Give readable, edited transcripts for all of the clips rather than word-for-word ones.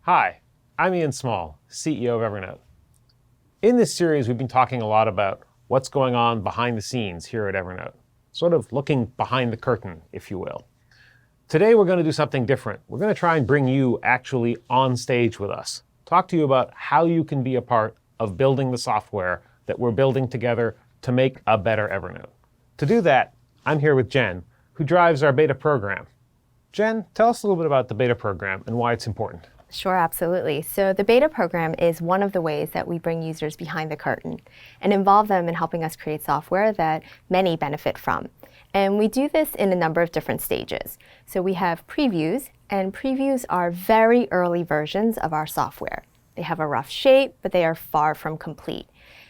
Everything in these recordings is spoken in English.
Hi, I'm Ian Small, CEO of Evernote. In this series, we've been talking a lot about what's going on behind the scenes here at Evernote, sort of looking behind the curtain, if you will. Today, we're going to do something different. We're going to try and bring you actually on stage with us, talk to you about how you can be a part of building the software that we're building together to make a better Evernote. To do that, I'm here with Jen, who drives our beta program. Jen, tell us a little bit about the beta program and why it's important. Sure, absolutely. So the beta program is one of the ways that we bring users behind the curtain and involve them in helping us create software that many benefit from. And we do this in a number of different stages. So we have previews, and previews are very early versions of our software. They have a rough shape, but they are far from complete.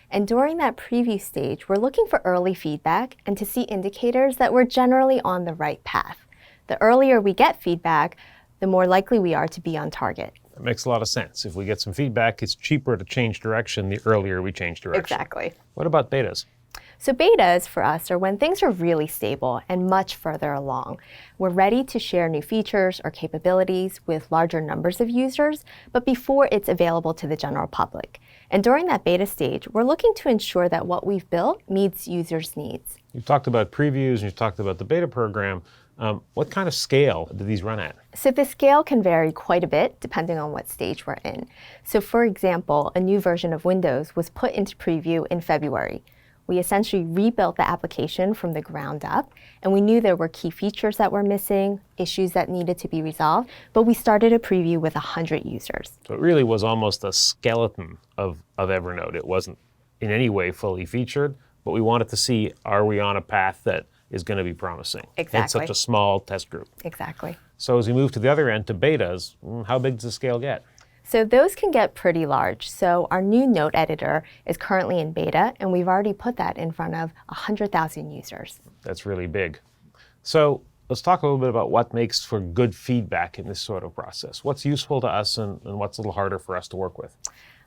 And during that preview stage, we're looking for early feedback and to see indicators that we're generally on the right path. The earlier we get feedback, the more likely we are to be on target. That makes a lot of sense. If we get some feedback, it's cheaper to change direction the earlier we change direction. Exactly. What about betas? So betas for us are when things are really stable and much further along. We're ready to share new features or capabilities with larger numbers of users, but before it's available to the general public. And during that beta stage, we're looking to ensure that what we've built meets users' needs. You've talked about previews and you've talked about the beta program. What kind of scale do these run at? So the scale can vary quite a bit depending on what stage we're in. So for example, a new version of Windows was put into preview in February. We essentially rebuilt the application from the ground up, and we knew there were key features that were missing, issues that needed to be resolved, but we started a preview with 100 users. So it really was almost a skeleton of Evernote. It wasn't in any way fully featured, but we wanted to see, are we on a path that is going to be promising? Exactly. It's such a small test group. Exactly. So as we move to the other end, to betas, how big does the scale get? So those can get pretty large. So our new note editor is currently in beta, and we've already put that in front of 100,000 users. That's really big. So let's talk a little bit about what makes for good feedback in this sort of process. What's useful to us and what's a little harder for us to work with?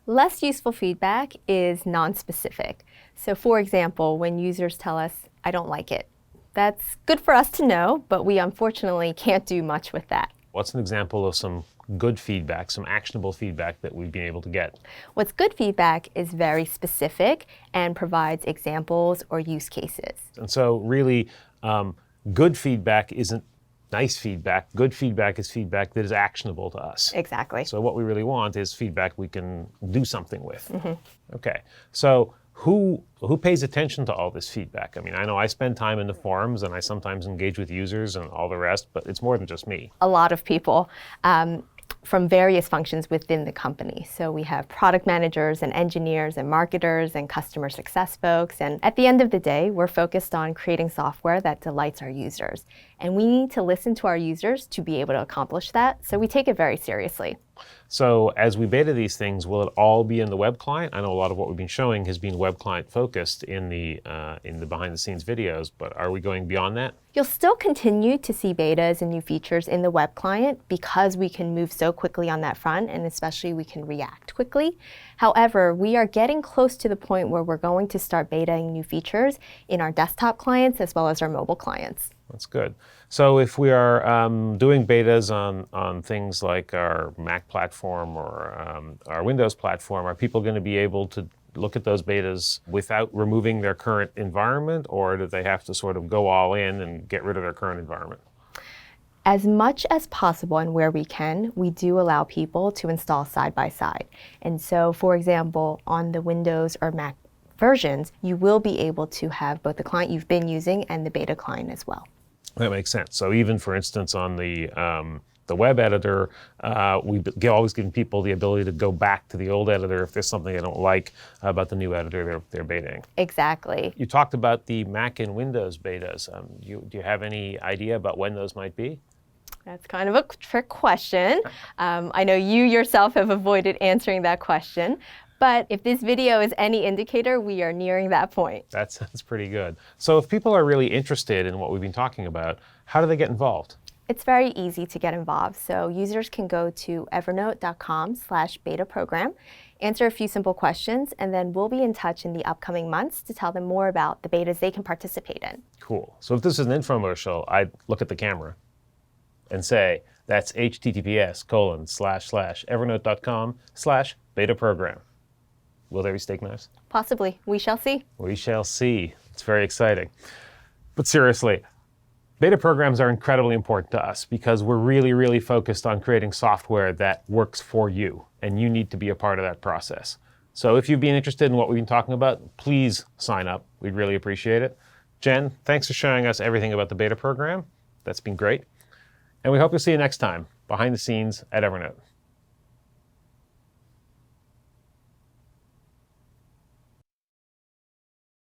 Less useful feedback is non-specific. So for example, when users tell us, I don't like it, that's good for us to know, but we unfortunately can't do much with that. What's an example of some good feedback, some actionable feedback that we've been able to get? What's good feedback is very specific and provides examples or use cases. And so really, good feedback isn't nice feedback. Good feedback is feedback that is actionable to us. Exactly. So what we really want is feedback we can do something with. Okay, so who pays attention to all this feedback? I mean, I know I spend time in the forums and I sometimes engage with users and all the rest, but it's more than just me. A lot of people from various functions within the company. So we have product managers and engineers and marketers and customer success folks. And at the end of the day, we're focused on creating software that delights our users. And we need to listen to our users to be able to accomplish that. So we take it very seriously. So as we beta these things, will it all be in the web client? I know a lot of what we've been showing has been web client focused in the behind the scenes videos, but are we going beyond that? You'll still continue to see betas and new features in the web client because we can move so quickly on that front, and especially we can react quickly. However, we are getting close to the point where we're going to start betaing new features in our desktop clients as well as our mobile clients. That's good. So if we are doing betas on things like our Mac platform or our Windows platform, are people going to be able to look at those betas without removing their current environment, or do they have to sort of go all in and get rid of their current environment? As much as possible and where we can, we do allow people to install side by side. And so, for example, on the Windows or Mac versions, you will be able to have both the client you've been using and the beta client as well. That makes sense. So even, for instance, on the web editor, we've always given people the ability to go back to the old editor if there's something they don't like about the new editor they're betaing. Exactly. You talked about the Mac and Windows betas. Do you have any idea about when those might be? That's kind of a trick question. I know you yourself have avoided answering that question. But if this video is any indicator, we are nearing that point. That sounds pretty good. So if people are really interested in what we've been talking about, how do they get involved? It's very easy to get involved. So users can go to evernote.com/beta program, answer a few simple questions, and then we'll be in touch in the upcoming months to tell them more about the betas they can participate in. Cool. So if this is an infomercial, I'd look at the camera and say, That's https://evernote.com/beta program. Will there be steak knives? Possibly. We shall see. We shall see. It's very exciting. But seriously, beta programs are incredibly important to us because we're really focused on creating software that works for you, and you need to be a part of that process. So if you've been interested in what we've been talking about, please sign up. We'd really appreciate it. Jen, thanks for showing us everything about the beta program. That's been great. And we hope to see you next time, behind the scenes at Evernote.